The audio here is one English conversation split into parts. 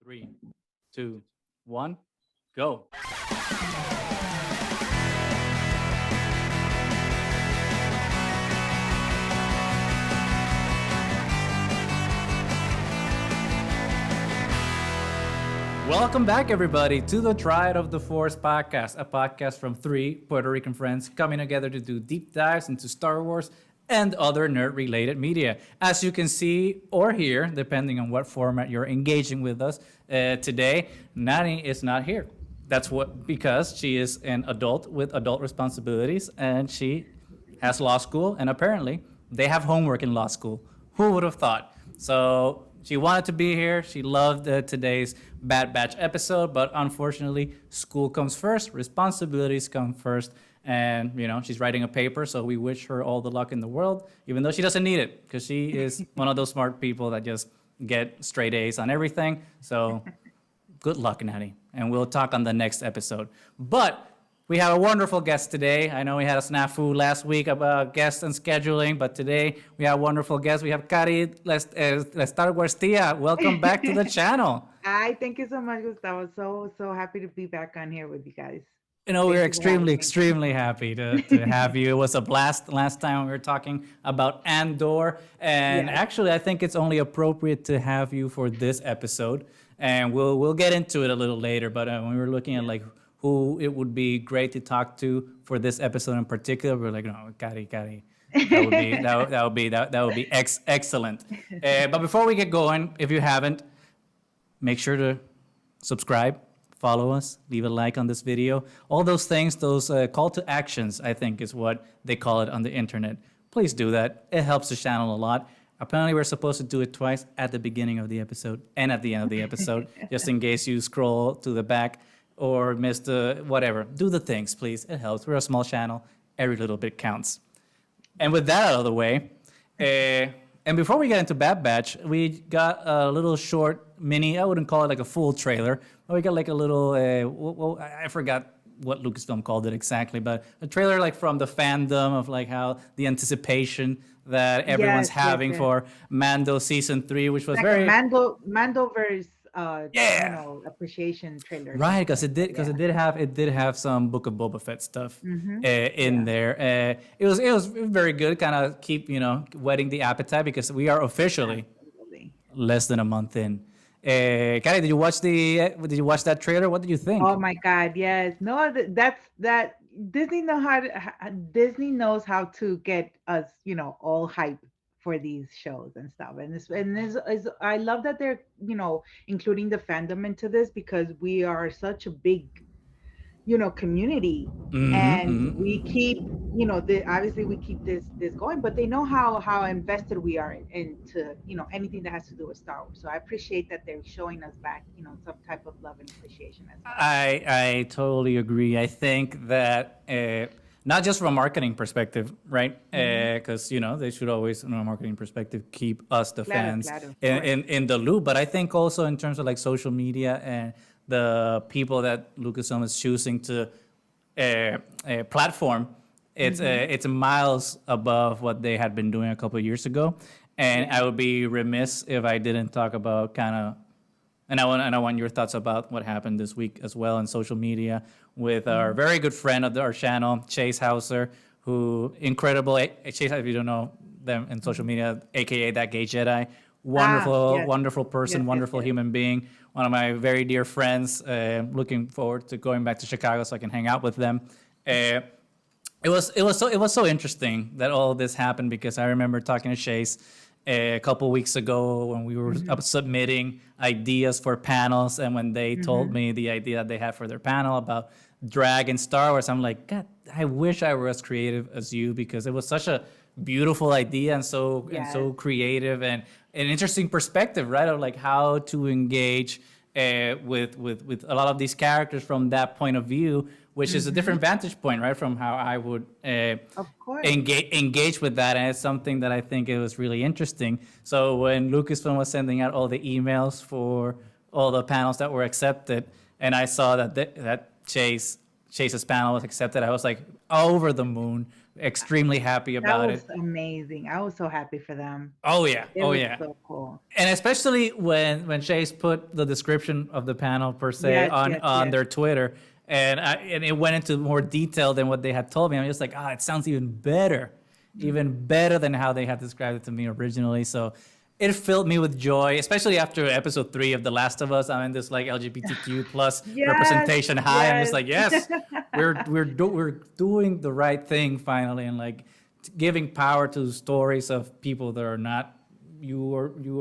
Three, two, one, go. Welcome back, everybody, to the Triad of the Force podcast, a podcast from three Puerto Rican friends coming together to do deep dives into Star Wars and other nerd-related media. As you can see or hear, depending on what format you're engaging with us today, Nani is not here. That's because she is an adult with adult responsibilities, and she has law school, and apparently they have homework in law school. Who would have thought? So she wanted to be here. She loved today's Bad Batch episode, but unfortunately, school comes first, responsibilities come first, and she's writing a paper. So we wish her all the luck in the world, even though she doesn't need it, because she is one of those smart people that just get straight A's on everything. So good luck, Nani, and we'll talk on the next episode. But we have a wonderful guest today. I know we had a snafu last week about guests and scheduling, but today we have a wonderful guest. We have catchy, EstarGuarsTía. Welcome back to the channel. Hi, thank you so much, Gustavo. So happy to be back on here with you guys. We're extremely happy to have you. It was a blast last time we were talking about Andor. And Actually, I think it's only appropriate to have you for this episode. And we'll get into it a little later. But when we were looking at who it would be great to talk to for this episode in particular, we're like, no, catchy. That would be excellent. But before we get going, if you haven't, make sure to subscribe, follow us, leave a like on this video. All those things, those call to actions, I think is what they call it on the internet. Please do that. It helps the channel a lot. Apparently, we're supposed to do it twice, at the beginning of the episode and at the end of the episode, just in case you scroll to the back or miss the whatever. Do the things, please. It helps. We're a small channel. Every little bit counts. And with that out of the way, and before we get into Bad Batch, we got a little short mini, I wouldn't call it like a full trailer, but we got like a little, I forgot what Lucasfilm called it exactly, but a trailer like from the fandom of like how the anticipation that everyone's having for Mando Season 3, which was like very... Mandoverse appreciation trailer. Right, because it did have some Book of Boba Fett stuff in there. It was very good, kind of keep whetting the appetite, because we are officially less than a month in. Catchy, did you watch that trailer? What did you think? Oh my God, yes. No, that Disney knows how to get us, all hype for these shows and stuff. And I love that they're, including the fandom into this, because we are such a big, community, and we keep, obviously we keep this going, but they know how invested we are into, anything that has to do with Star Wars. So I appreciate that they're showing us back, some type of love and appreciation as well. I totally agree. I think that not just from a marketing perspective, right? Because they should always, from a marketing perspective, keep us, the fans, in the loop. But I think also in terms of like social media and the people that Lucasfilm is choosing to platform, it's miles above what they had been doing a couple of years ago. And I would be remiss if I didn't talk about and I want your thoughts about what happened this week as well on social media with our very good friend of our channel, Chase Hauser, who incredible. Chase, if you don't know them in social media, aka That Gay Jedi, wonderful person, wonderful human being, one of my very dear friends. Looking forward to going back to Chicago so I can hang out with them. It was so interesting that all of this happened, because I remember talking to Chase a couple weeks ago when we were submitting ideas for panels, and when they told me the idea that they had for their panel about drag and Star Wars, I'm like, God, I wish I were as creative as you, because it was such a beautiful idea and so creative and an interesting perspective, right? Of like how to engage with a lot of these characters from that point of view, which is a different vantage point, right, from how I would engage with that. And it's something that I think it was really interesting. So when Lucasfilm was sending out all the emails for all the panels that were accepted, and I saw that Chase's panel was accepted, I was like over the moon, Extremely happy That about was it. amazing. I was so happy for them. Oh yeah, It oh was yeah. so cool. And especially when Chase put the description of the panel per se Yes, yes, on yes. their Twitter, and it went into more detail than what they had told me. I'm just like, it sounds even better than how they had described it to me originally. So it filled me with joy, especially after episode 3 of The Last of Us. I'm in this like LGBTQ plus Yes, representation high. I'm just yes. like, yes, we're doing the right thing finally, and like giving power to stories of people that are not you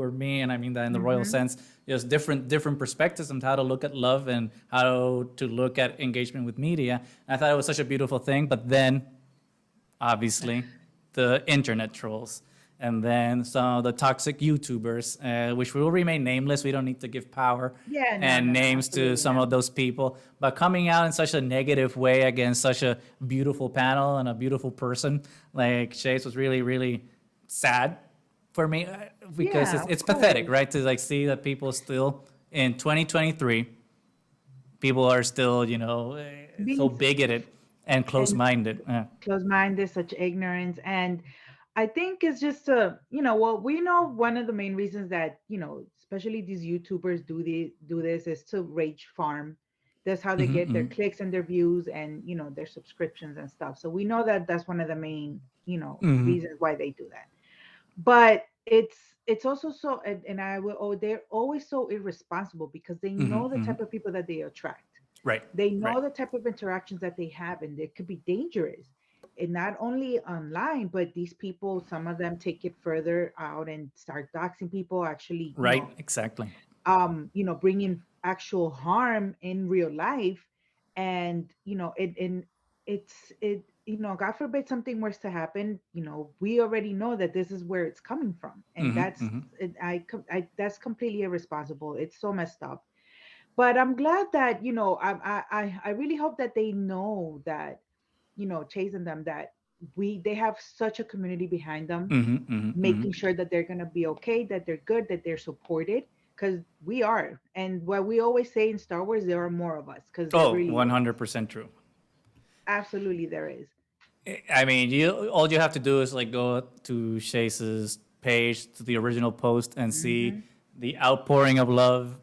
or me, and I mean that in the royal Hmm. sense. Just different perspectives on how to look at love and how to look at engagement with media. And I thought it was such a beautiful thing. But then, obviously, the internet trolls, and then some of the toxic YouTubers, which will remain nameless. We don't need to give power Yeah, no, and no, no, names to absolutely some not. of those people, but coming out in such a negative way against such a beautiful panel and a beautiful person like Chase was really, really sad for me, because Yeah, it's, of it's pathetic, course. right? To like see that people still in 2023, people are still, so Being bigoted and and close-minded. closed-minded, such ignorance. And I think it's just well, we know one of the main reasons that, especially these YouTubers do this is to rage farm. That's how they get their Hmm. clicks and their views and, their subscriptions and stuff. So we know that that's one of the main, Hmm. reasons why they do that. But it's also so, and I will, they're always so irresponsible because they Hmm. know the Hmm. type of people that they attract. Right, They right. know the type of interactions that they have, and it could be dangerous. And not only online, but these people, some of them take it further out and start doxing people, actually, Right, exactly. bringing actual harm in real life. And, God forbid something worse to happen, we already know that this is where it's coming from. And Hmm. Hmm. that's completely irresponsible. It's so messed up. But I'm glad that, I really hope that they know that, chasing them, that they have such a community behind them, Hmm. Hmm. Hmm. making sure that they're gonna be okay, that they're good, that they're supported, because we are. And what we always say in Star Wars, there are more of us, because there Oh, really is. 100% true. Absolutely, there is. I mean, all you have to do is like go to Chase's page, to the original post, and see Hmm. the outpouring of love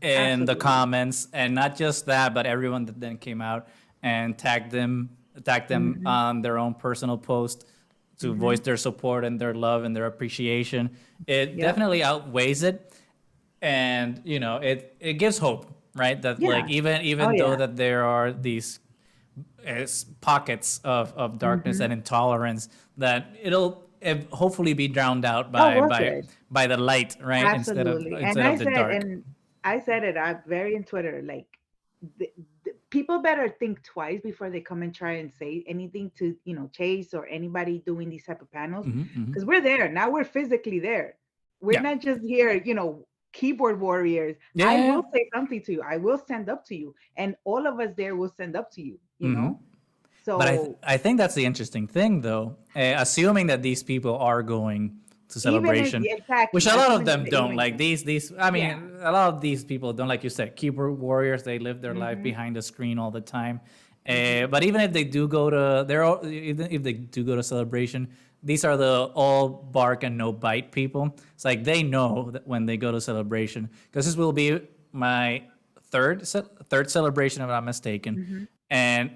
in the Absolutely. comments, and not just that, but everyone that then came out and tagged them Hmm. on their own personal post to voice Hmm. their support and their love and their appreciation. It Yep. definitely outweighs it, and it gives hope, right? That like Yeah. even Oh even though yeah. that there are these pockets of darkness Hmm. and intolerance, that it'll hopefully be drowned out Oh, by was by it? by the light, right? instead of Absolutely. And instead of the dark. I said it, I'm very in Twitter, like, people better think twice before they come and try and say anything to, Chase or anybody doing these type of panels, Hmm. Hmm. because we're there. Now we're physically there. We're Yeah, not just here, keyboard warriors. yeah, I yeah, yeah. will say something to you. I will stand up to you. And all of us there will stand up to you, Hmm. know? But So I think that's the interesting thing, though. Assuming that these people are going to even if, celebration, which exactly, a lot of assuming that them they don't. even Like go. these. I Yeah. mean, a lot of these people don't. Like you said, keyboard warriors. They live their life Hmm. behind the screen all the time. Hmm. But even if they do go to, even if they do go to celebration, these are the all bark and no bite people. It's like they know that when they go to celebration, because this will be my third celebration, if I'm not mistaken, Hmm. and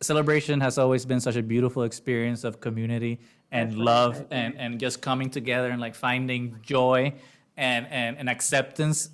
celebration has always been such a beautiful experience of community and That's what I love, said. Yeah. and just coming together and like finding joy and acceptance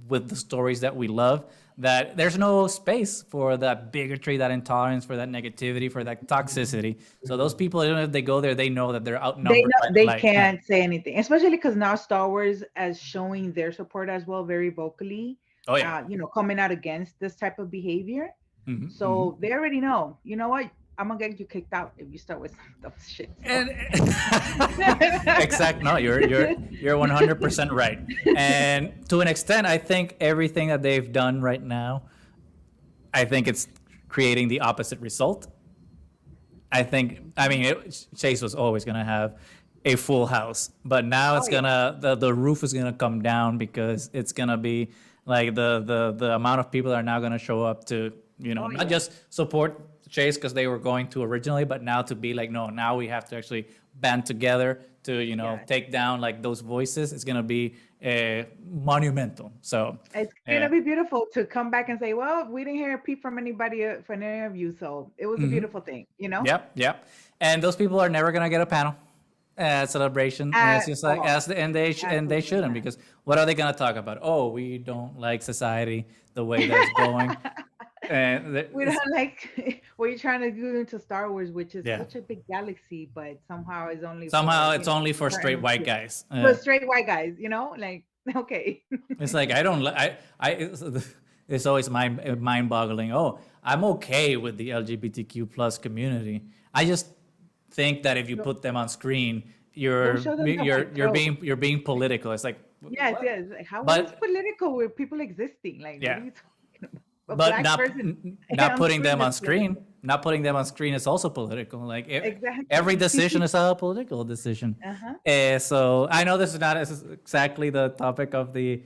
with the stories that we love, that there's no space for that bigotry, that intolerance, for that negativity, for that toxicity. So those people, even if they go there, they know that they're They outnumbered by know the they light. can't say anything, especially because now Star Wars as showing their support as well, very vocally, Oh yeah. coming out against this type of behavior. Hmm. Hmm. So they already know. You know what? I'm gonna get you kicked out if you start with some dumb shit. So And exact. No, you're 100% right. And to an extent, I think everything that they've done right now, I think it's creating the opposite result. I mean, Chase was always gonna have a full house, but now oh it's yeah. gonna the roof is gonna come down, because it's gonna be like the amount of people that are now gonna show up to Oh not yeah. just support Chase because they were going to originally, but now to be like, no, now we have to actually band together to, Yeah. take down like those voices. It's going to be monumental. So, It's uh, gonna be beautiful to come back and say, "Well, we didn't hear a peep from anybody from any of you," so it was a beautiful thing, you know. yep, yep. And those people are never going to get a panel celebration. And it's At just like, all, and they absolutely shouldn't not. because what are they going to talk about? Oh, we don't like society the way that it's going. And We don't like what you're trying to do into Star Wars, which is yeah. such a big galaxy, but somehow it's only Somehow for it's only for straight certain white guys. for straight white guys, like okay. It's like I don't. It's always mind-boggling. Oh, I'm okay with the LGBTQ plus community. I just think that if you Don't put them on screen, don't show them the white throat. you're being political. It's like Yes, what? yes. Like, how is But political with people existing? Like, what are yeah, you talking about? A but black person not on putting screen them is on screen. political. Not putting them on screen is also political. Like every Exactly. decision is a political decision. Uh-huh. So I know this is not exactly the topic of the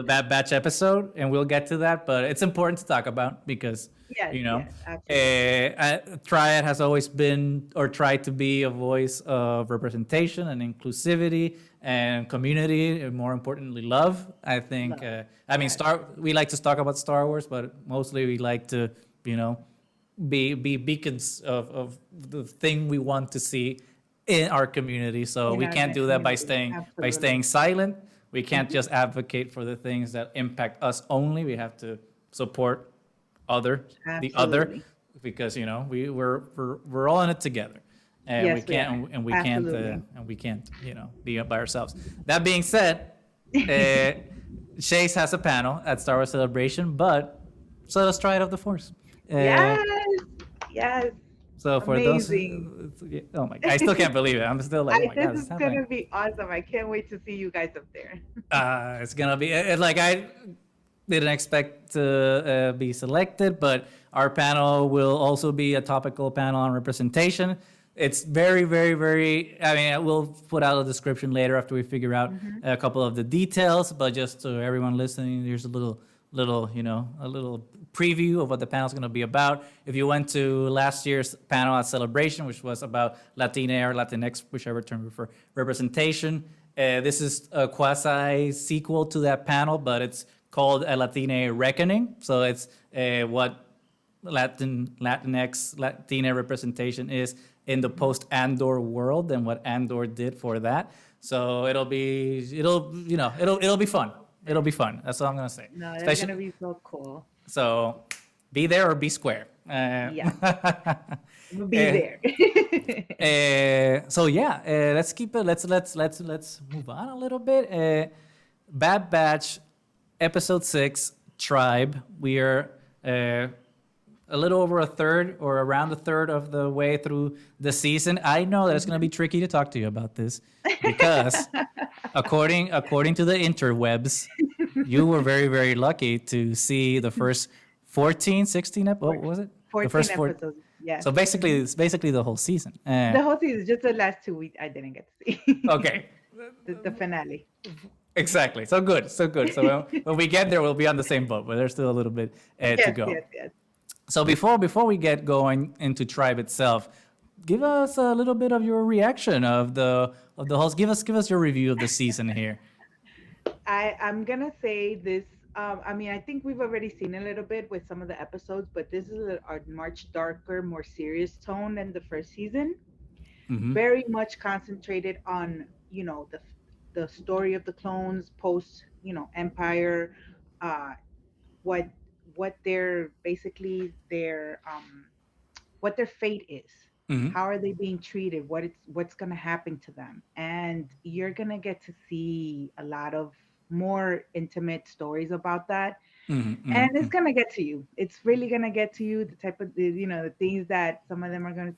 Bad Batch episode, and we'll get to that. But it's important to talk about because Yes, you know, yes, absolutely. Triad has always been or tried to be a voice of representation and inclusivity and community, and more importantly, love. I think. Love. I mean, Yes. We like to talk about Star Wars, but mostly we like to, you know, be beacons of the thing we want to see in our community. So In we our can't do that community. by Absolutely. staying silent. We can't Hmm. just advocate for the things that impact us only. We have to support other the other Absolutely. because we're all in it together. And we Yes, we are. can't Absolutely. be by ourselves. That being said, uh, Chase has a panel at Star Wars Celebration, but so does Triad of the Force. Uh, Yes. Yes. so for those, Amazing. oh my, I still can't believe it. I'm still like, oh my This god, this is is happening. gonna be awesome. I can't wait to see you guys up there. It's gonna be like I didn't expect to be selected, but our panel will also be a topical panel on representation. It's very, very, very. I mean, we'll put out a description later after we figure out Hmm. a couple of the details. But just so everyone listening, here's a a little preview of what the panel is going to be about. If you went to last year's panel at Celebration, which was about Latina or Latinx, whichever term you prefer, representation, this is a quasi sequel to that panel, but it's called a Latina Reckoning. So it's what Latinx, Latina representation is in the post Andor world and what Andor did for that. So it'll be fun. It'll be fun. That's all I'm gonna say. No, that's Especially gonna be so cool. so, be there or be square. Yeah, we'll be there. So yeah, let's keep it. Let's move on a little bit. Bad Batch, episode 6, Tribe. We are a little over a third or around a third of the way through the season. I know that it's going to be tricky to talk to you about this because according to the interwebs, you were very, very lucky to see the first 14, 16 what was it? The 14 first four. episodes. Yes. So basically, it's basically the whole season. The whole season, just the last 2 weeks, I didn't get to see Okay. the finale. Exactly. So good. So good. So when we get there, we'll be on the same boat, but there's still a little bit to Yes, go. yes, yes. So before we get going into Tribe itself, give us a little bit of your reaction of the host. Give us your review of the season here. I'm gonna say this. I mean, I think we've already seen a little bit with some of the episodes, but this is a much darker, more serious tone than the first season. Mm-hmm. Very much concentrated on the story of the clones post Empire, uh, what what their basically what their fate is. Mm-hmm. How are they being treated? What's going to happen to them? And you're going to get to see a lot of more intimate stories about that. Mm-hmm. And it's Mm-hmm. going to get to you. It's really going to get to you, the type of the things that some of them are going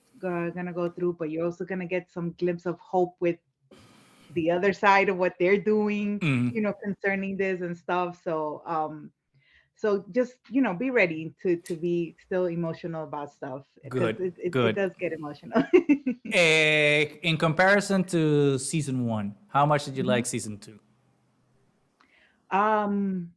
to go through, but you're also going to get some glimpse of hope with the other side of what they're doing, Mm-hmm. concerning this and stuff. So just be ready to be still emotional about stuff because Good. it Good. does get emotional. In comparison to season 1, how much did you Mhm. like season 2? um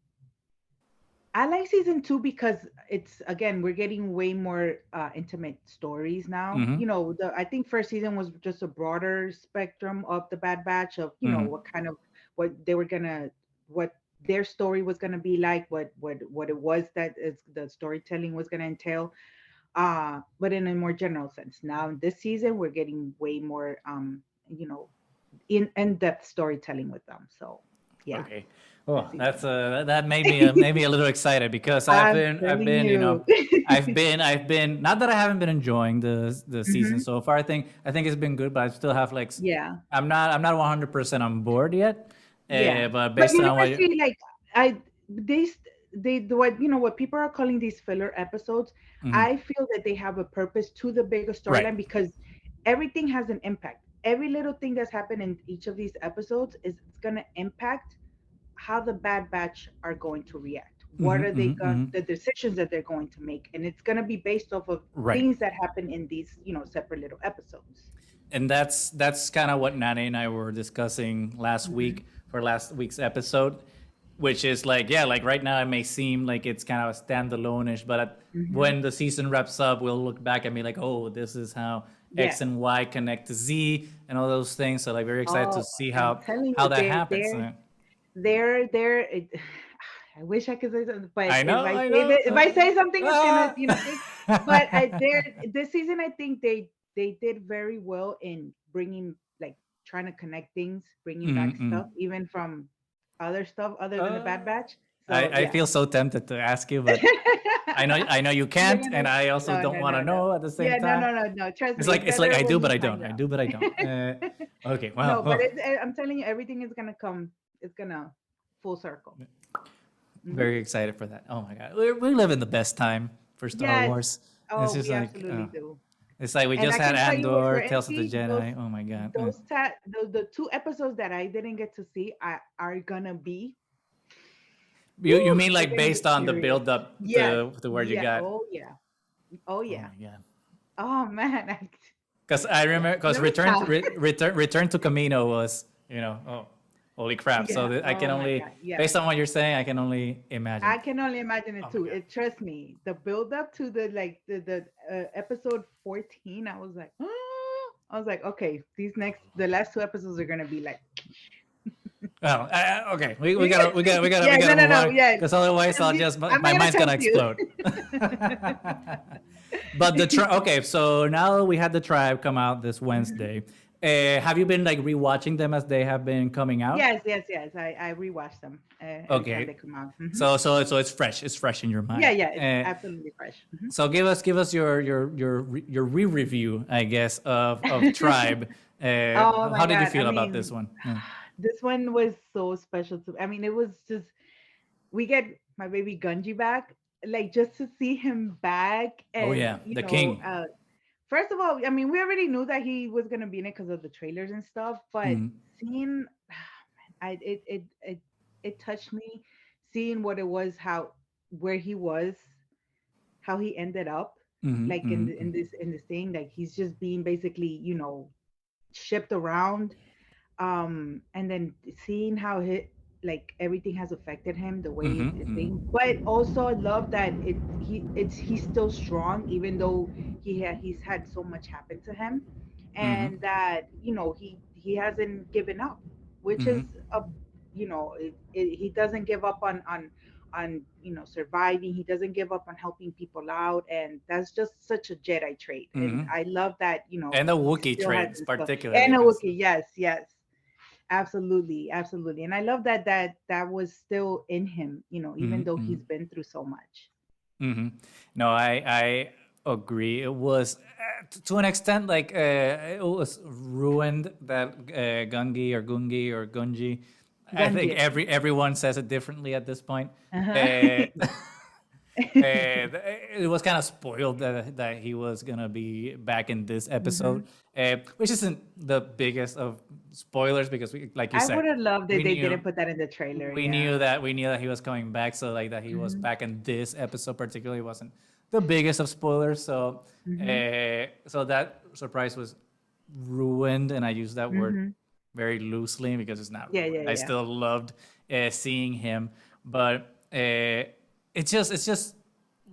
I like season two because it's again we're getting way more intimate stories now. Mm-hmm. I think first season was just a broader spectrum of the Bad Batch of Mm-hmm. what kind of what they were gonna what their story was gonna be like, what it was that is the storytelling was gonna entail. But in a more general sense. Now in this season we're getting way more you know in-depth storytelling with them. So yeah, Okay. this Well, season. that made me a little excited because I'm I've telling been you. I've been not that I haven't been enjoying the season Hmm. so far. I think it's been good, but I still have like Yeah. I'm not 100% on board yet. Yeah, But but based on what you, honestly, like I they do what what people are calling these filler episodes. mhm. I feel that they have a purpose to the bigger Right. storyline because everything has an impact. Every little thing that's happened in each of these episodes is it's gonna impact how the Bad Batch are going to react. What Hmm, are they hmm, going hmm. the decisions that they're going to make, and it's gonna be based off of Right. things that happen in these separate little episodes. And that's kind of what Nani and I were discussing last Hmm. week for last week's episode, which is like, yeah, like right now it may seem like it's kind of a standalone-ish, but Hmm. when the season wraps up, we'll look back and be like, oh, this is how X Yes. and Y connect to Z and all those things. So like very excited to Oh, see I'm how telling how you, that happens. they're I wish I could say something, but I know, I if I know. say something, it's gonna Ah. take. But they're this season, I think they did very well in bringing like trying to connect things, bringing back Mm-mm. stuff, even from other stuff other than the Uh, Bad Batch. I, So I yeah. feel so tempted to ask you, but I know you You're can't, and gonna I also no don't no want to no no know at the same yeah time. no trust It's me, like it's it's like better I do, when but you I find don't. I out. do, but I don't. Okay, No, but wow. I'm telling you, everything is gonna come. It's gonna full circle. Hmm. Very excited for that. Oh my god, we live in the best time for Star Yes. Wars. It's Oh, just we like absolutely do. we And just I had can tell you with Andor, Tales of the certainty, Jedi. Oh my god. the two episodes that I didn't get to see are gonna be, You woo, mean they're like gonna be based on the serious. build up Yes. to where you Yeah. got? Oh yeah. Oh Oh yeah. my god. Oh man. Because I Yeah. remember because Let me stop. Return to Camino was oh holy crap. So Yeah. I can Oh my only God. Yeah. based on what you're saying I can only imagine. I can only imagine Oh it my too. god. It trust me, the build up to the episode 14, I was like, I was like, okay, the last two episodes are gonna be like, Well, okay, we yeah, gotta move no, on yeah. because otherwise I'll just I'm not my gonna mind's gonna tempt you. explode. But okay, so now we had the tribe come out this Mhm. Wednesday. Have you been like rewatching them as they have been coming out? Yes. I rewatch them every time they Okay, come out. Hmm. so it's fresh in your Yeah, mind. yeah, it's absolutely fresh. Hmm. So give us your re-review, I guess, of Tribe. Oh my How did you God. I feel about this mean, one? Yeah. this one was so special to I mean, it was just we get my baby Gunji back, like just to see him back Oh and yeah, the king. first of all, I mean, we already knew that he was gonna be in it because of the trailers and stuff, but Mm-hmm. seeing I it touched me seeing what it was, how where he was, how he ended up, like Mm-hmm. in this thing, like he's just being basically, shipped around, and then seeing how like everything has affected him the way Mm-hmm. it Mm-hmm. thing, but also I love that he's still strong even though he's had so much happen to him, Mm-hmm. and that he hasn't given up, which Mm-hmm. is a he doesn't give up on surviving. He doesn't give up on helping people out, and that's just such a Jedi trait, and Mm-hmm. I love that And the he Wookiee still has traits this stuff. particularly And a because. Wookiee, yes, absolutely, and I love that was still in him, even though Mm-hmm. he's been through so much. Mm-hmm. No, I agree. It was to an extent like it was ruined that Gungi or Gunji. I think Ganji. everyone says it differently at this point. Uh-huh. Uh, it was kind of spoiled that he was gonna be back in this Hmm. episode, which isn't the biggest of spoilers because like you I said, would have loved we that they knew didn't put that in the trailer. we Yeah. knew that we knew that he was coming back, so like that he was Hmm. back in this episode particularly wasn't the biggest of spoilers. Hmm. So that surprise was ruined, and I use that word Hmm. very loosely because it's not Yeah, ruined. yeah, I yeah. still loved seeing him, but it's just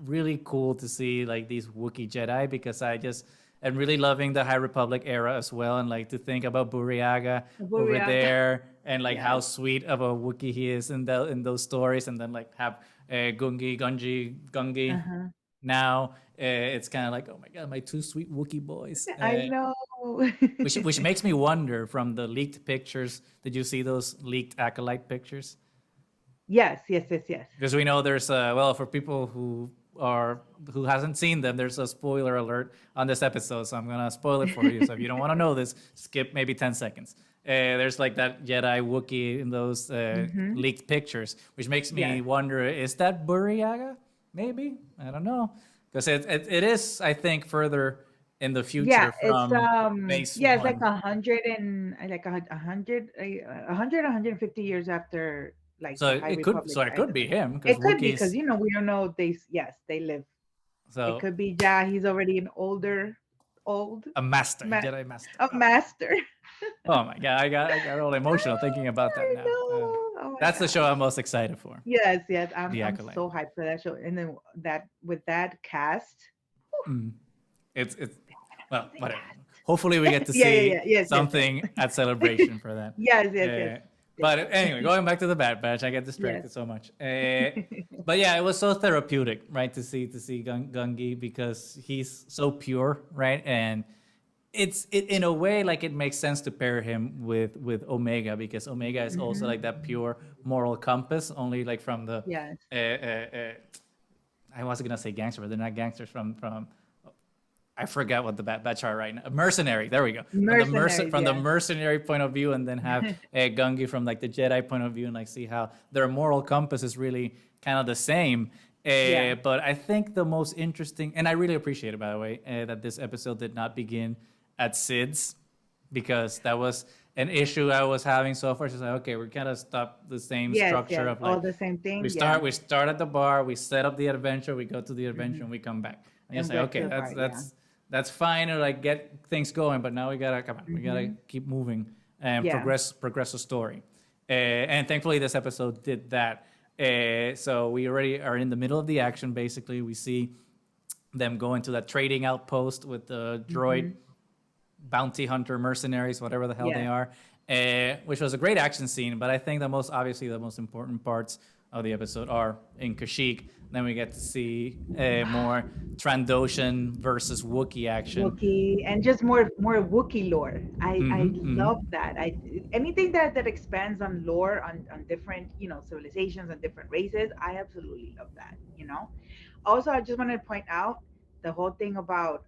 really cool to see like these Wookiee Jedi because I just am really loving the High Republic era as well, and like to think about Buriaga over Buriaga. there and like how Yes. sweet of a Wookiee he is in those stories, and then like have Gungi Uh-huh. now. It's kind of like, oh my god, my two sweet Wookiee boys. I know. Which makes me wonder from the leaked pictures. Did you see those leaked acolyte pictures? Yes, yes, yes, yes. Because we know there's a, well, for people who hasn't seen them, there's a spoiler alert on this episode, so I'm gonna spoil it for you. So if you don't want to know this, skip maybe 10 seconds. There's like that Jedi Wookiee in those Mm-hmm. leaked pictures, which makes me Yes. wonder: is that Buriaga? Maybe, I don't know, because it is, I think, further in the Yeah, future it's from Base yeah, it's like One. 150 years after like So the High Republic so it died. could be him because It could be because Wookiees. we don't know yes, they live. It So could be, yeah, he's already an old a master, ma Jedi master. a master. Oh my god, I got all emotional thinking about that I now. know. Oh my That's the show gosh. I'm most excited for. Yes, yes. The I'm Acolyte. so hyped for that show. And then that with that cast. Mm. It's well, Amazing whatever. cast. Hopefully, we get to Yeah, yeah, see yeah. Yes, yes, yes. something at Celebration for that. Yes, yes, yes. Uh, Yes. but anyway, going back to the Bad Batch, I get Yes. distracted so much. But yeah, it was so therapeutic, right, to see Gungi because he's so pure, right, and it in a way like it makes sense to pair him with Omega because Omega is also Hmm. like that pure moral compass, only like from the Yes. uh, uh, uh, I was gonna say gangster, but they're not gangsters from I forgot what the batch are right now. Mercenary. There we go. Mercenaries, From the yes. mercenary point of view, and then have Gungi from like the Jedi point of view, and like see how their moral compass is really kind of the same. Yeah. But I think the most interesting, and I really appreciate it by the way, that this episode did not begin at Sid's because that was an issue I was having so far. She's like, okay, we're kind of stop the same Yes, structure yes. of All like the same we thing. Yeah. start we start at the bar, we set up the adventure, we go to the adventure, Hmm. and we come back. And you And say, back to okay, the bar. Yeah. that's fine to like get things going, but now we gotta come on, we gotta Hmm. keep moving and Yeah. progress the story. And thankfully, this episode did that. So we already are in the middle of the action. Basically, we see them go into that trading outpost with the droid Hmm. bounty hunter mercenaries, whatever the hell they Yes. are, which was a great action scene. But I think the most important parts of the episode are in Kashyyyk. Then we get to see more Trandoshan versus Wookiee action. Wookiee and just more Wookiee lore. I Mm-hmm, love that. I anything that expands on lore on different civilizations and different races. I absolutely love that. Also, I just wanted to point out the whole thing about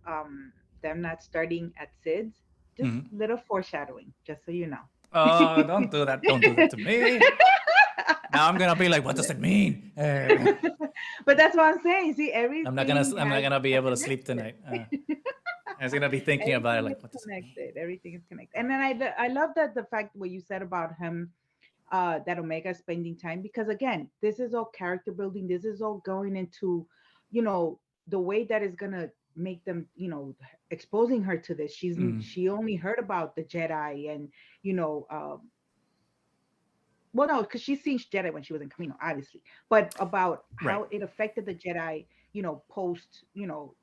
them not starting at SIDS. Just mm-hmm. little foreshadowing, just so you know. Oh, don't do that! Don't do that to me. Now I'm gonna be like, what does it mean? But that's what I'm saying. See, everything I'm not has gonna be a able to sleep connection. tonight. I was gonna be thinking about it Everything like, is what does it mean? connected. Everything is connected. And then I love that the fact what you said about him, that Omega spending time, because again, this is all character building. This is all going into, the way that is gonna make them, exposing her to this. Mm, She only heard about the Jedi and you know, well, no, because she's seen Jedi when she was in Camino, obviously, but about right. how it affected the Jedi, post,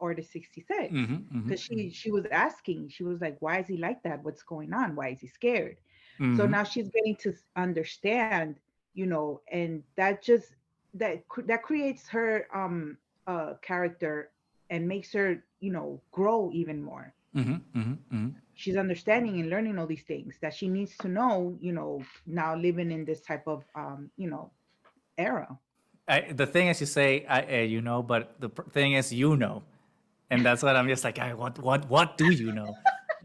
Order 66. Mm-hmm, mm-hmm, Because she was asking, she was like, why is he like that? What's going on? Why is he scared? So mm-hmm, now she's getting to understand, and that just that creates her character and makes her, grow even more. mm-hmm, mm-hmm, mm-hmm. She's understanding and learning all these things that she needs to know, now living in this type of era. The thing is, you say, but the thing is, and that's what I'm just like, what do you know?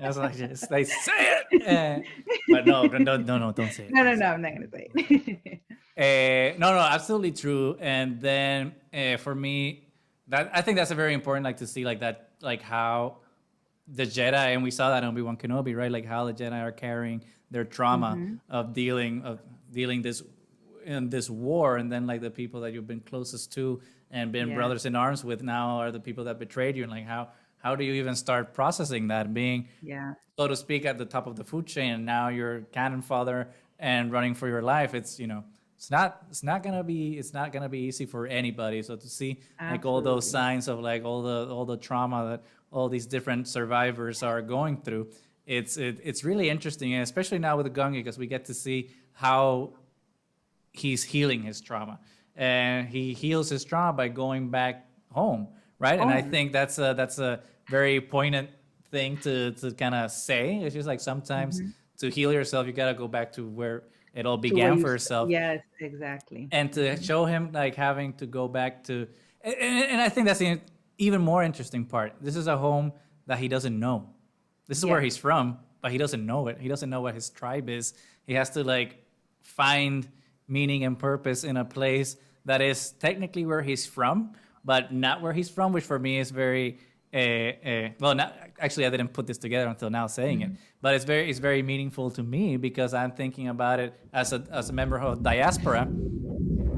I was like, just like say it, but no, no, don't say it, No, don't no, say no, it. I'm not gonna say it. No, absolutely true. And then for me, that I think that's a very important, like to see like that, like how the Jedi, and we saw that in Obi-Wan Kenobi, right? Like how the Jedi are carrying their trauma Hmm. of dealing this in this war, and then like the people that you've been closest to and been Yes. brothers in arms with now are the people that betrayed you, and like how do you even start processing that, being Yeah. so to speak at the top of the food chain, and now you're cannon father and running for your life. It's it's not gonna be easy for anybody. So to see like all those Absolutely. signs of like all the trauma that all these different survivors are going through, it's really interesting, and especially now with the Gungi, because we get to see how he's healing his trauma, and he heals his trauma by going back home, right? And I Home. think that's a very poignant thing to kind of say. It's just like sometimes Hmm. to heal yourself, you gotta go back to where it all To where began for yourself, yes, exactly. and to Hmm. show him like having to go back to, and I think that's the even more interesting part. This is a home that he doesn't know. This is where Yes. he's from, but he doesn't know it. He doesn't know what his tribe is. He has to like find meaning and purpose in a place that is technically where he's from, but not where he's from, which for me is very well. Not, actually, I didn't put this together until now saying it, Hmm. but it's very meaningful to me because I'm thinking about it as a member of diaspora,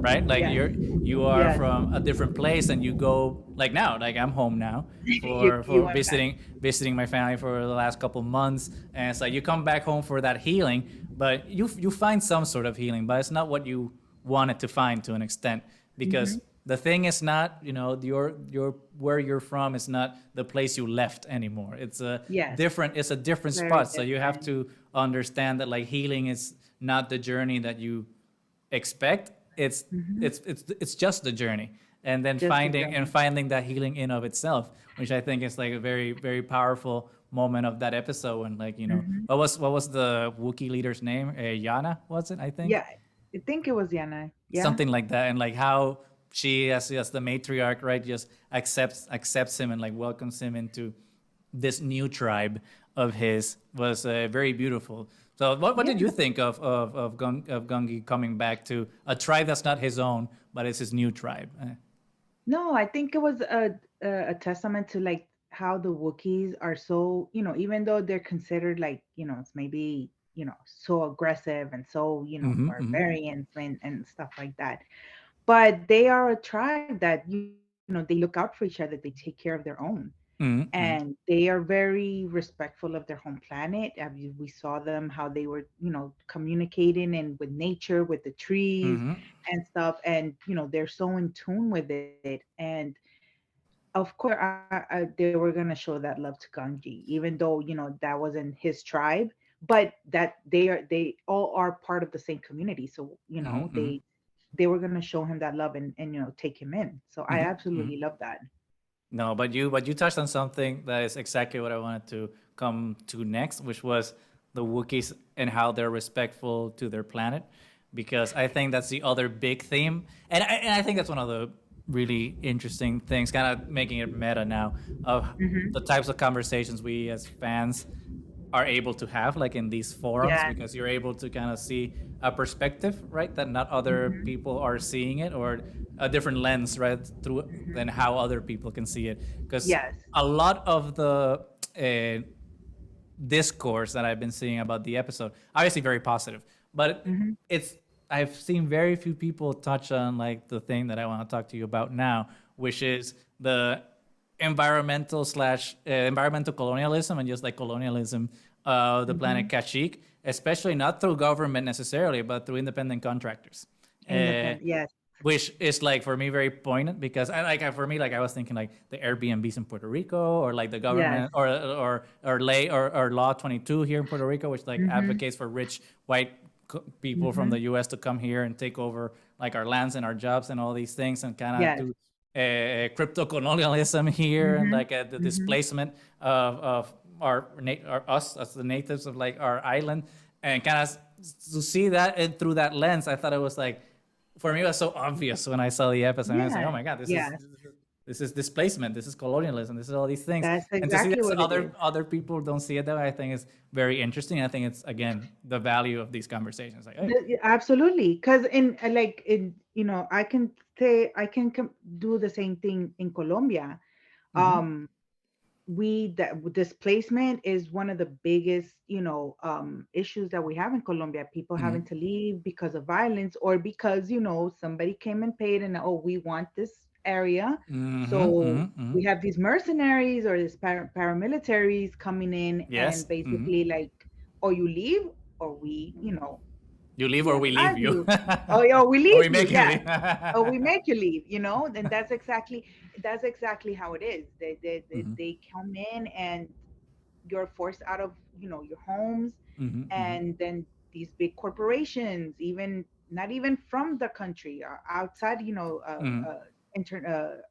right? Like Yes. you are Yes. from a different place and you go like now, like I'm home now you for you went back. visiting my family for the last couple months, and it's like you come back home for that healing, but you find some sort of healing, but it's not what you wanted to find to an extent, because Hmm. the thing is not, your where you're from is not the place you left anymore. Yes. It's a different Very spot, so you have different. to understand that like healing is not the journey that you expect. it's Hmm. it's just the journey, and then Just a finding journey. that healing in of itself, which I think is like a very very powerful moment of that episode. And like, Hmm. what was the Wookiee leader's name? Yana, was it? I think Yeah. I think it was Yana. Yeah. something like that. And like how she, as the matriarch, right, just accepts him and like welcomes him into this new tribe of his, was very beautiful. So what Yeah. did you think of Gungi coming back to a tribe that's not his own, but it's his new tribe? No, I think it was a testament to like how the Wookiees are so, even though they're considered like, it's maybe, so aggressive and so, Mm-hmm, mm-hmm, barbarians and stuff like that. But they are a tribe that, they look out for each other, they take care of their own. mm-hmm, And they are very respectful of their home planet. We saw them how they were, communicating and with nature, with the trees mm-hmm, and stuff, and they're so in tune with it. And of course, they were gonna show that love to Ganji, even though that wasn't his tribe, but that they all are part of the same community. So mm-hmm, they were gonna show him that love and take him in. So I mm-hmm. absolutely love that. No, but you touched on something that is exactly what I wanted to come to next, which was the Wookiees and how they're respectful to their planet, because I think that's the other big theme, and I think that's one of the really interesting things, kind of making it meta now, of Hmm. the types of conversations we as fans are able to have like in these forums, Yeah. because you're able to kind of see a perspective, right, that not other Hmm. people are seeing it, or a different lens, right, through Hmm. than how other people can see it. Because Yes. a lot of the discourse that I've been seeing about the episode, obviously very positive, but Hmm. it's I've seen very few people touch on like the thing that I want to talk to you about now, which is the environmental colonialism, and just like colonialism of the planet Hmm. Kashyyyk, especially not through government necessarily, but through independent contractors. Uh, Independent. Yes. which is like for me very poignant, because for me, like I was thinking like the Airbnbs in Puerto Rico, or like the Yes. government, or Law 22 here in Puerto Rico, which like Hmm. advocates for rich white people from the Hmm. U.S. to come here and take over like our lands and our jobs and all these things, and kind of Yes. do crypto colonialism here, and Hmm. like the Hmm. displacement of us as the natives of like our island, and kind of to see that, and through that lens, I thought it was like, for me it was so obvious when I saw the episode. I was like, Yeah. oh my god, Yes. this is displacement, this is colonialism, this is all these things. That's And to see exactly that what it is. other people don't see it that way, I think is very interesting. I think it's again the value of these conversations. Like, hey, Yeah, absolutely, because in like in I can say I can do the same thing in Colombia. mm-hmm, Um, that displacement is one of the biggest issues that we have in Colombia. People mm-hmm, having to leave because of violence, or because somebody came and paid, and oh, we want this area, mm-hmm, so mm-hmm. we have these mercenaries or these paramilitaries coming in Yes, and mm-hmm, basically like, or you leave or we You leave or Yeah, we I leave you. do. Oh, yeah, we Or leave we you. make you Yeah. leave. Oh, we make you leave, and that's exactly how it is. They come in and you're forced out of, your homes, Mhm, mhm, and then these big corporations, even not even from the country, outside, mhm, inter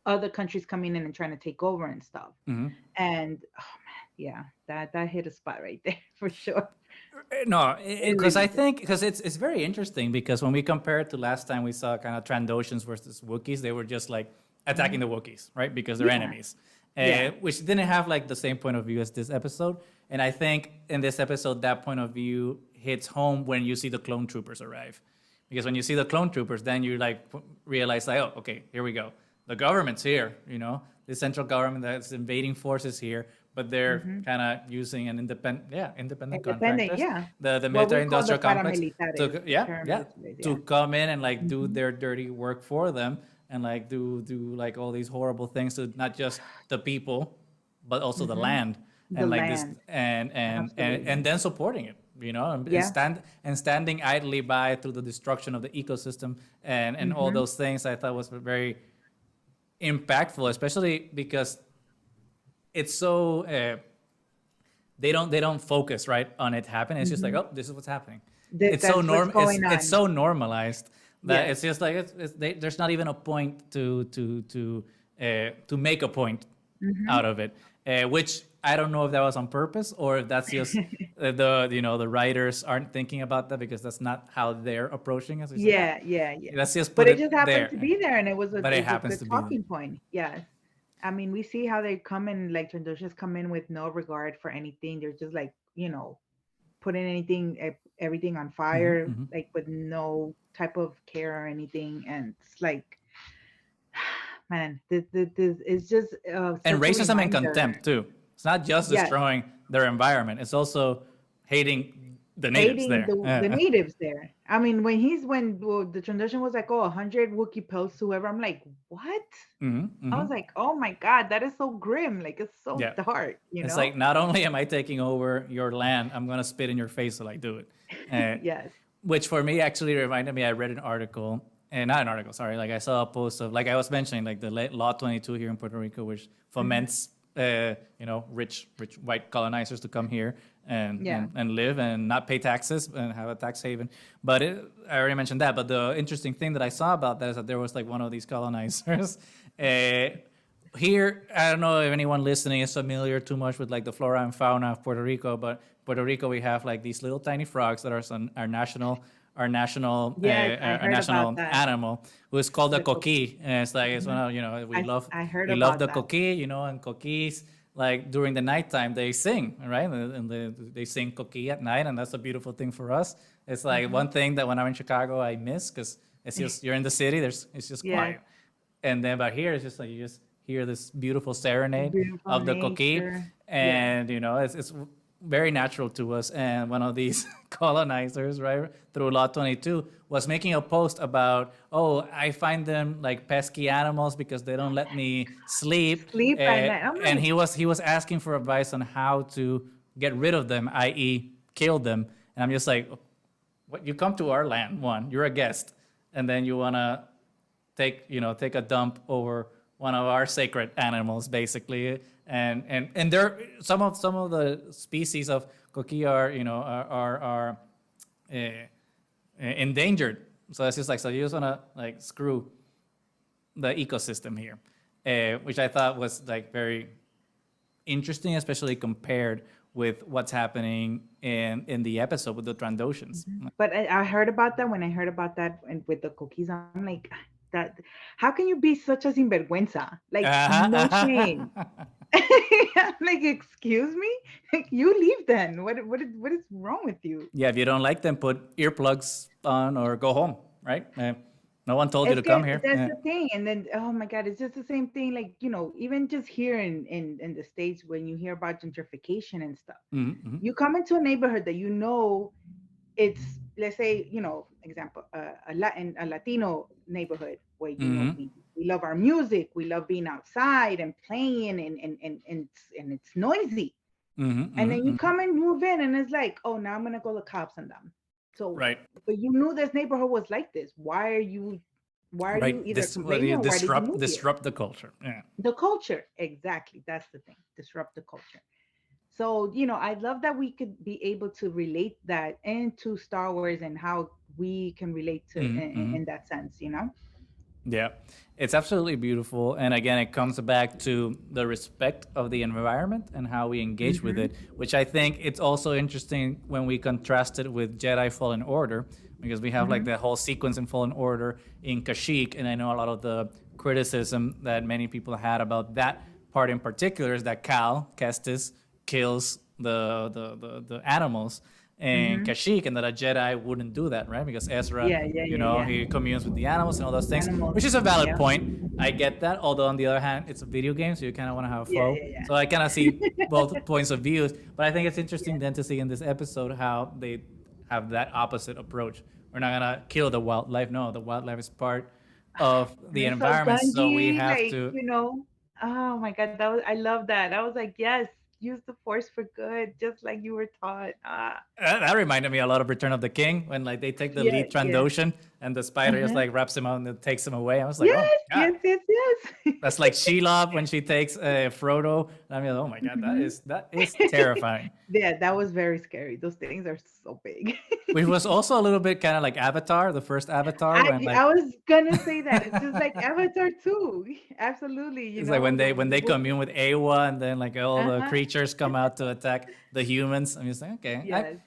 other countries coming in and trying to take over and stuff. mhm. And oh man, yeah, that hit a spot right there for sure. No, It because I really did. think because it's very interesting because when we compare it to last time we saw kind of Trandoshans versus Wookiees, they were just like attacking Mhm. the Wookiees, right? Because they're Yeah, enemies, yeah. which didn't have like the same point of view as this episode. And I think in this episode, that point of view hits home when you see the clone troopers arrive, because when you see the clone troopers, then you like realize like, oh, okay, here we go. The government's here, the central government that's invading forces here, but they're Hmm. kind of using an independent Independent, contractors, yeah. the What we military call the industrial complex paramilitares, to the paramilitaries, to yeah. come in and like do Hmm. their dirty work for them and like do like all these horrible things to not just the people but also the Hmm. land, The and like this land, and absolutely. then supporting it, Yeah. and standing idly by through the destruction of the ecosystem and all Hmm. those things. I thought was very impactful, especially because it's so they don't focus right on it happening. It's just like, Hmm. oh, this is what's happening. That's what's It's going it's on. so normalized that Yes. it's just like there's not even a point to make a point Hmm. out of it, which I don't know if that was on purpose or if that's just the writers aren't thinking about that because that's not how they're approaching it. So it's like, Yeah, yeah, yeah. let's just But put it just it happened to there, be there, and it was a but it it's a happens good to be there. talking point. Yes. I mean, we see how they come in, like Trandoshans come in with no regard for anything. They're just like, putting everything on Hmm, fire, hmm. like with no type of care or anything. And it's like, man, this is just And such a racism and reminder. contempt too. It's not just Yes, destroying their environment; it's also hating the natives hating there. the natives there. I mean, when the transition was like, oh, 100 Wookiee posts, whoever, I'm like, what? Hmm, I hmm. was like, oh my God, that is so grim. Like, it's so Yeah, dark, it's like not only am I taking over your land, I'm gonna spit in your face till I do it. Uh, Yes. which for me actually reminded me. I read an article, and not an article, sorry. Like I saw a post of like I was mentioning like the Law 22 here in Puerto Rico, which Hmm. foments rich white colonizers to come here and, Yeah. and and live and not pay taxes and have a tax haven. But I already mentioned that. But the interesting thing that I saw about that is that there was like one of these colonizers. uh, Here, I don't know if anyone listening is familiar too much with like the flora and fauna of Puerto Rico, but Puerto Rico we have like these little tiny frogs that are Yes, I our heard about national that. animal, who is called the The coquí. And it's like it's one Mhm. of I heard we love about the that. coquí, and coquís like during the nighttime they sing, right? And they sing coquí at night, and that's a beautiful thing for us. It's like Hmm. one thing that when I'm in Chicago I miss because it's just you're in the city, it's just Yes, quiet. And then but here it's just like you just hear this beautiful serenade beautiful of the coquí, nature. Yeah. and it's very natural to us. And one of these colonizers, right, through Law 22, was making a post about, oh, I find them like pesky animals because they don't let me sleep, Sleep at night. I'm and like, he was asking for advice on how to get rid of them, i.e., kill them. And I'm just like, what? You come to our land, one, you're a guest, and then you wanna take a dump over one of our sacred animals, basically. And there some of the species of coqui are uh, endangered. So it's just like, so you just wanna like screw the ecosystem here, which I thought was like very interesting, especially compared with what's happening in the episode with the Trandoshans. but I heard about that when I heard about that and with the cookies. I'm like, that. How can you be such a sinvergüenza? Like, Uh-huh, no shame. uh-huh. I'm like, excuse me? Like, you leave then. What is wrong with you? Yeah, if you don't like them, put earplugs on or go home, right? No one told you Es to que come here. that's the thing. And then, oh my God, it's just the same thing. Like, even just here in the States, when you hear about gentrification and stuff, Mm-hmm, you come into a neighborhood that it's, let's say, example, a Latino neighborhood where, mm-hmm, we love our music, we love being outside and playing, and it's noisy. mm-hmm, And then mm-hmm, you come and move in, and it's like, oh, now I'm gonna call the cops on them. So, Right. but you knew this neighborhood was like this. Why are you Right. either This what do complaining you or why did you move here? disrupt the culture. Yeah. The culture, exactly. That's the thing. Disrupt the culture. So, I love that we could be able to relate that into Star Wars and how we can relate to Mm-hmm. in that sense. Yeah, it's absolutely beautiful. And again, it comes back to the respect of the environment and how we engage with Hmm. it, which I think it's also interesting when we contrast it with Jedi Fallen Order, because we have like Hmm. the whole sequence in Fallen Order in Kashyyyk. And I know a lot of the criticism that many people had about that part in particular is that Cal Kestis kills the animals and Hmm. Kashyyyk, and that a Jedi wouldn't do that, right? Because Ezra, Yeah, yeah, yeah, yeah. he communes with the animals and all those things, Animals. which is a valid Yeah. point. I get that. Although on the other hand, it's a video game, so you kind of want to have a Yeah, flow. yeah, So I kind of see both points of views. But I think it's yeah. interesting then to see in this episode how they have that opposite approach. We're not gonna kill the wildlife. No, the wildlife is part of And the it's so environment, so we Gungy, have like, to. oh my God, I love that. I was like, yes, use the force for good, just like you were taught. Ah, That reminded me a lot of Return of the King when like they take the yeah, lead yeah. Trandoshan and the spider just Uh-huh. like wraps him out and takes him away. I was like, oh Yes, my god, yes, yes, yes. that's like Shelob when she takes Frodo. I mean, oh my god, that Mhm. is terrifying. Yeah, that was very scary. Those things are so big. Which was also a little bit kind of like Avatar, the first Avatar, when I like was gonna say that. It's just like Avatar too. Absolutely, it's like when the they Wookiee. commune with Awa and then like all the Uh-huh. creatures come out to attack the humans. I'm just like, okay, Yes.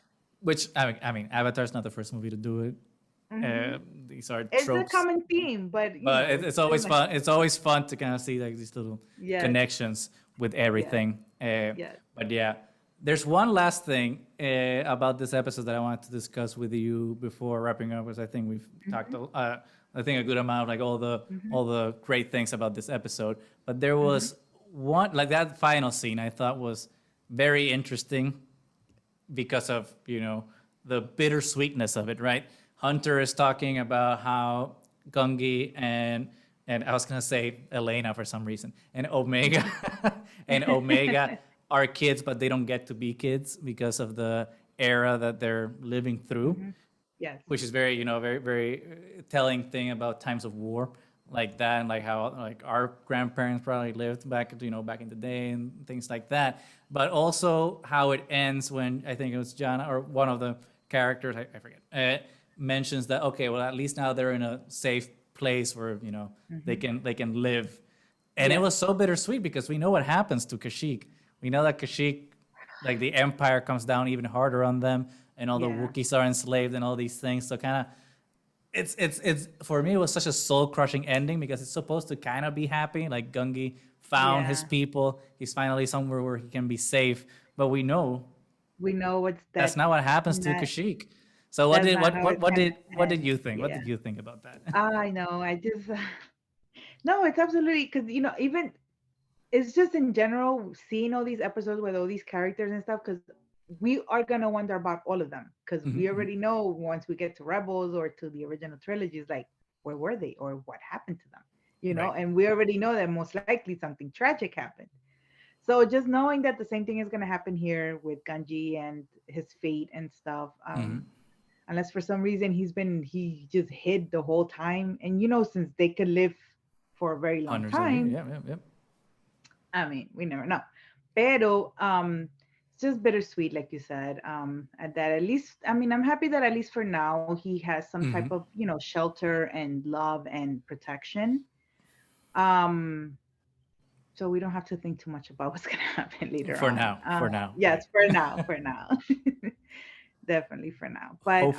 which I mean, Avatar's not the first movie to do it. Hmm. These are It's a tropes, common theme, but but it's it's still always nice. fun. It's always fun to kind of see like these little Yes, connections with yes, everything. yes. But yeah, there's one last thing about this episode that I wanted to discuss with you before wrapping up, because I think we've talked, Hmm. I think a good amount of like Hmm. all the great things about this episode. But there Hmm. was one like that final scene I thought was very interesting because of the bittersweetness of it, right? Hunter is talking about how Gungi and I was gonna say Elena for some reason and Omega and Omega are kids, but they don't get to be kids because of the era that they're living through, Hmm. Yes. which is very very very telling thing about times of war like that, and like how like our grandparents probably lived back back in the day and things like that. But also how it ends when I think it was Jana or one of the characters, I forget, mentions that okay, well at least now they're in a safe place where Hmm. they can live. And it Yes. was so bittersweet because we know what happens to Kashyyyk. We know that Kashyyyk, like the empire comes down even harder on them, and all the Yeah. Wookiees are enslaved and all these things. So kind of, it's for me it was such a soul crushing ending because it's supposed to kind of be happy. Like Gungi found his Yeah. people. He's finally somewhere where he can be safe. But we know We know what's that's not what happens to Kashyyyk. So that's not how it's gonna what did end. you think? What Yeah. did you think about that? I know. I just no, it's absolutely because even it's just in general seeing all these episodes with all these characters and stuff because we are gonna wonder about all of them because we Mhm. already know once we get to Rebels or to the original trilogies, like where were they or what happened to them, Right. and we already know that most likely something tragic happened. So just knowing that the same thing is gonna happen here with Ganji and his fate and stuff, Hmm. unless for some reason he just hid the whole time, and since they could live for a very long Hundreds of years. time, Yeah, yeah, yeah. I mean, we never know. Pero it's just bittersweet, like you said. And that at least, I mean, I'm happy that at least for now he has some type Hmm. of, shelter and love and protection. Um, so we don't have to think too much about what's gonna happen later on. For now, right? Yes, for now, for now. Definitely for now. But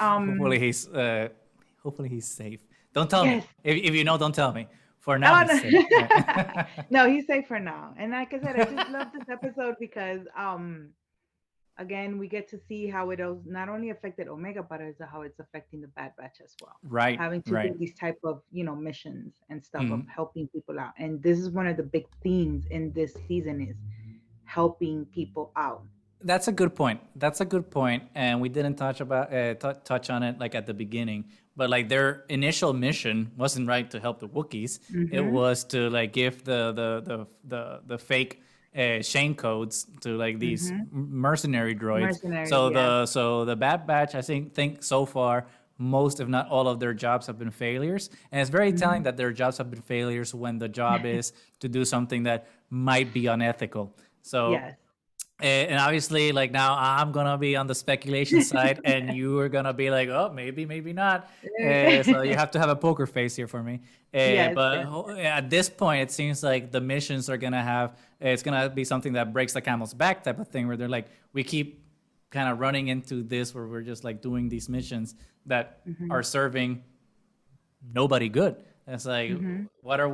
Hopefully he's safe. Don't tell me yes. if you know. Don't tell me. For now, Oh he's safe. no. Right? No, he's safe for now. And like I said, I just love this episode because again, we get to see how it has not only affected Omega, but also how it's affecting the Bad Batch as well. Right. Having to do Right. these type of missions and stuff of Mhm. helping people out, and this is one of the big themes in this season is helping people out. That's a good point. That's a good point, and we didn't touch on it like at the beginning. But like their initial mission wasn't right to help the Wookiees. It Mm-hmm. was to like give the fake Shane codes to like these mercenary droids. Mercenaries, So yeah. the Bad Batch, I think so far most, if not all, of their jobs have been failures, and it's very telling that their jobs have been failures when the job is to do something that might be unethical. So Yes. and obviously, like now, I'm gonna be on the speculation side, and you are gonna be like, "Oh, maybe, maybe not." So you have to have a poker face here for me. Yes, But yes. at this point, it seems like the missions are gonna have. It's gonna be something that breaks the camel's back type of thing, where they're like, we keep kind of running into this, where we're just like doing these missions that Hmm. are serving nobody good. It's like, Hmm. what are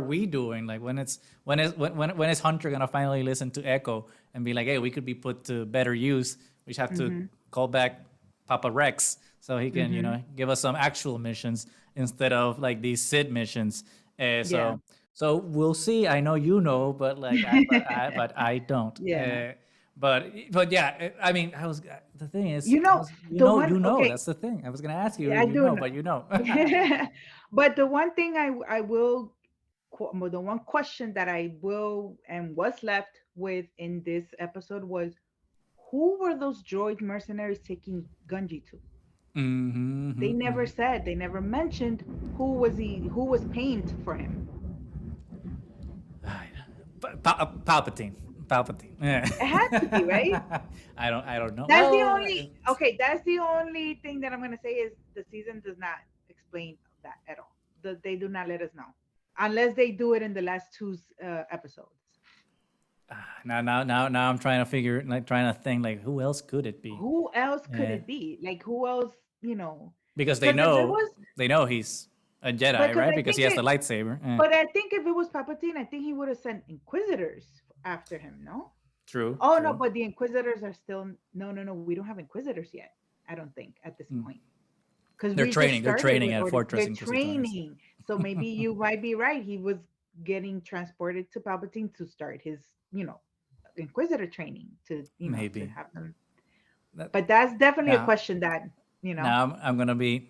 we doing? Like when is Hunter gonna finally listen to Echo and be like, hey, we could be put to better use. We just have to Hmm. call back Papa Rex so he can, Hmm. give us some actual missions instead of like these Sid missions. Yeah. So we'll see. I know you know, but like but I don't. Yeah. But yeah, I mean, the thing is, You know, the one, you know. okay, That's the thing. I was gonna ask you yeah, if I you do know, know. but you know. But the one thing I will, well, the one question that I will and was left with in this episode was, who were those droid mercenaries taking Gunji to? They never Mm-hmm. said, they never mentioned who was paying for him. Palpatine. Palpatine. Yeah. It had to be, right? I don't know. That's the Well, only, okay, that's the only thing that I'm gonna say is the season does not explain that at all. They do not let us know unless they do it in the last two episodes. now I'm trying to figure, like trying to think, like who else could it be? Who else could Yeah. it be? Like who else? You know, Because because if it was, they know he's a Jedi, because right? I Because think he has the it, lightsaber. but I think if it was Palpatine, I think he would have sent Inquisitors after him. No. True, Oh no, true. but the Inquisitors are still, no, no, no. We don't have Inquisitors yet. I don't think at this point, because we just They're started training with at order. Fortress They're Inquisitores. training, so maybe you might be right. He was getting transported to Palpatine to start his, Inquisitor training to Maybe. have them. That, But that's definitely a now, question that you know. now I'm gonna be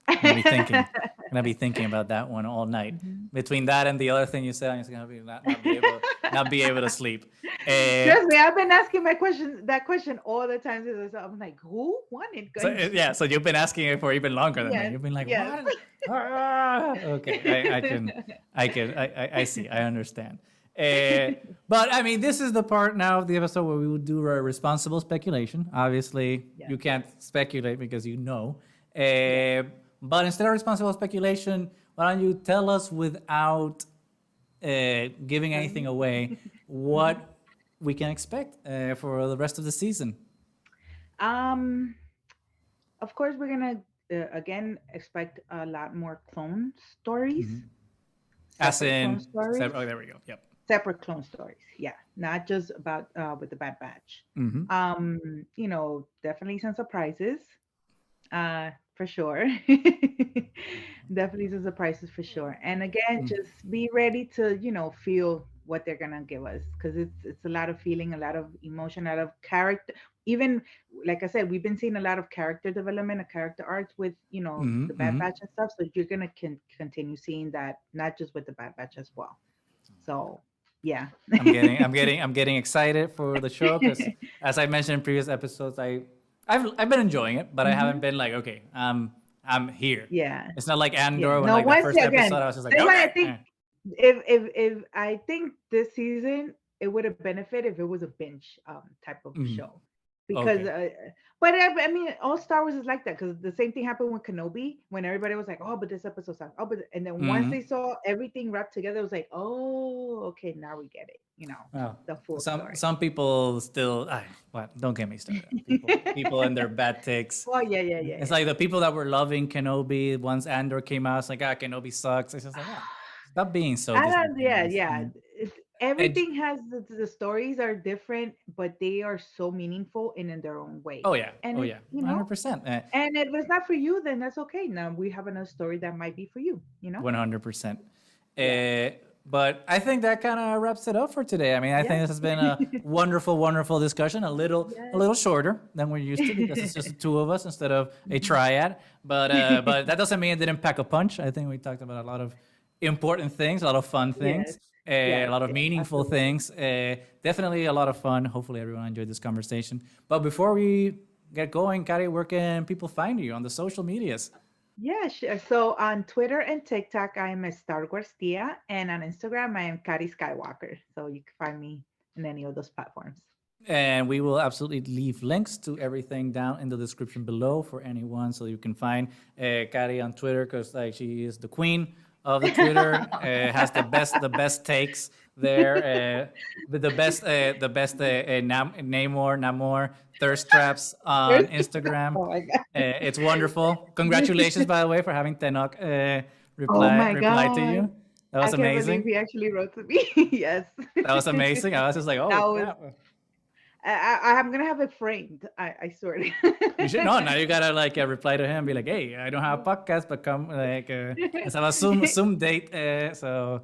thinking. Gonna be thinking about that one all night. Mhm. Between that and the other thing you said, I'm just gonna be not be able to sleep. Uh, Trust me, I've been asking that question all the time. I'm like, who wanted yeah, Gunji? so you've been asking it for even longer than me. Yes, You've been like, yes. what? Okay, I see, I understand. But I mean, this is the part now of the episode where we would do our responsible speculation. Obviously, Yes, you can't speculate because you know. yes. But instead of responsible speculation, why don't you tell us without giving anything Telling away me. Mhm. what we can expect for the rest of the season? Um, of course, we're gonna again expect a lot more clone stories, As separate clone in, stories, oh, there we go. Yep. separate clone stories. Yeah, not just about with the Bad Batch. Definitely some surprises, for sure. Definitely some surprises for sure. And again, just be ready to, feel what they're gonna give us because it's a lot of feeling, a lot of emotion, a lot of character. Even like I said, we've been seeing a lot of character development, a character arcs with, the Bad Batch and stuff. So you're gonna continue seeing that, not just with the Bad Batch as well. So yeah. I'm getting excited for the show because, as I mentioned in previous episodes, I've been enjoying it, but I haven't Hmm. been like, okay, I'm here. Yeah. It's not like Yeah. Andor when No, like the once first episode again, I was just like, that's why I okay, think if I think this season it would have benefited if it was a binge type of show because okay. but I mean all Star Wars is like that because the same thing happened with Kenobi when everybody was like, oh, but this episode sucks, oh, but and then once they saw everything wrapped together it was like, oh, okay, now we get it, Oh, the full story. some people still. What? Don't get me started. People and their bad takes. Oh yeah, yeah, yeah, It's yeah. like the people that were loving Kenobi once Andor came out. It's like, Kenobi sucks. It's just like, stop being so I Disney don't, yeah, fans. yeah. And, Everything has the stories are different, but they are so meaningful in their own way. And oh it, yeah, 100%, and if it's not for you, then that's okay. Now we have another story that might be for you. 100%. Yeah. But I think that kind of wraps it up for today. I mean, I think Yes. this has been a wonderful, wonderful discussion. A Yes. little shorter than we're used to because it's just the two of us instead of a Mhm. triad. But that doesn't mean it didn't pack a punch. I think we talked about a lot of important things, a lot of fun Yes. things. A Yes, lot of yes, meaningful absolutely. things. Definitely a lot of fun. Hopefully, everyone enjoyed this conversation. But before we get going, Kari, where can people find you on the social medias? Yeah, sure. So on Twitter and TikTok, I'm EstarGuarsTía, and on Instagram, I am Kari Skywalker. So you can find me in any of those platforms. And we will absolutely leave links to everything down in the description below for anyone, so you can find Kari on Twitter because like she is the queen of the Twitter. Has the best takes there. With Namor thirst traps on There's- Instagram. oh my God. It's wonderful. Congratulations, by the way, for having Tenok Oh my reply to God. you. That I was can't believe amazing. he actually wrote to me. Yes. That was amazing. I was just like, That oh was, crap. I'm gonna have it framed. I swear. You should no. Now you gotta like reply to him, be like, "Hey, I don't have a podcast, but come like let's have a Zoom date." So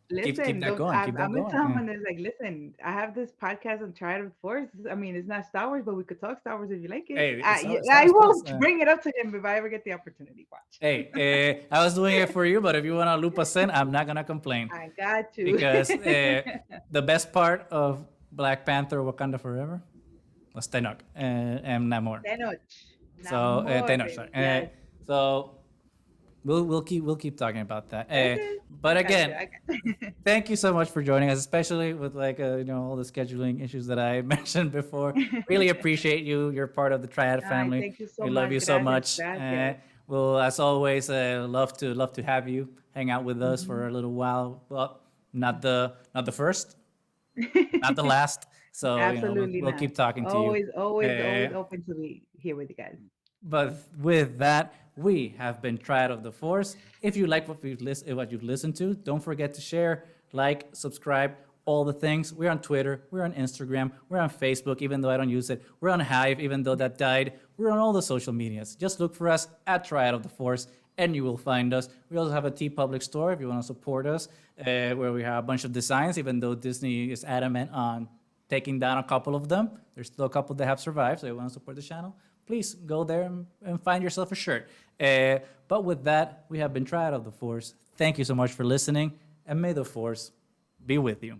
keep Listen, that don't, going. Keep I'm that gonna going. tell him Yeah. and there's like, listen, I have this podcast on Triad of Force. I mean, it's not Star Wars, but we could talk Star Wars if you like it. Hey, it's Yeah, Star I will Plus. bring it up to him if I ever get the opportunity. Watch. Hey, I was doing it for you, but if you wanna loop us in, I'm not gonna complain I got you. because the best part of Black Panther: Wakanda Forever was Tenok and Namor. Tenoch. So Namor, Tenok, sorry. baby. Yes. So we'll keep talking about that. Okay. I But got you. again, I got thank you so much for joining us, especially with like all the scheduling issues that I mentioned before. Really appreciate you. You're part of the Triad Ay, family. thank you so We love much. you so Gracias. much. Gracias. We'll, as always, love to have you hang out with us for Mhm. a little while. Well, not the first, not the last. So we'll, Absolutely we'll not. keep talking to you. Always, always, Uh, always open to be here with you guys. but with that, we have been Triad of the Force. If you like what you've listened to, don't forget to share, like, subscribe, all the things. We're on Twitter, we're on Instagram, we're on Facebook, even though I don't use it. We're on Hive, even though that died. We're on all the social medias. Just look for us at Triad of the Force, and you will find us. We also have a T Public store if you want to support us, where we have a bunch of designs, even though Disney is adamant on taking down a couple of them. There's still a couple that have survived, so you want to support the channel, please go there and find yourself a shirt. But with that, we have been Triad of the Force. Thank you so much for listening, and may the Force be with you.